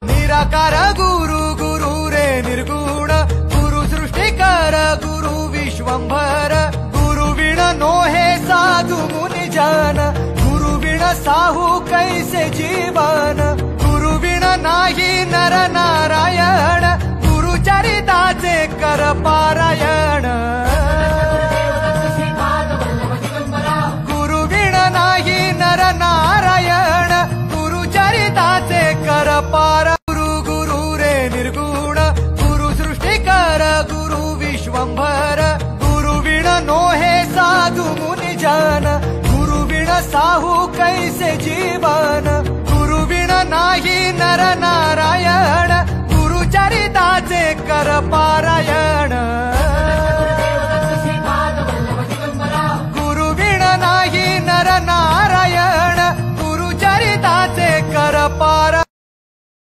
निराकार गुरु गुरु रे निर्गुण गुरु सृष्टिकर गुरु विश्वंभर गुरु विण नोहे साधु मुनि जन गुरु विण साहू कैसे जीवन गुरु विण नाही नर नारायण गुरु चरिताचे कर पारायण गुरु विण नाही नर नारायण गुरु चरिताचे कर पार गुरु गुरु रे निर्गुण गुरु सृष्टिकर गुरु विश्वंभर गुरु विण नोहे साधु मुनि जन गुरु विण साहू कैसे जीवन गुरु विण नाही नर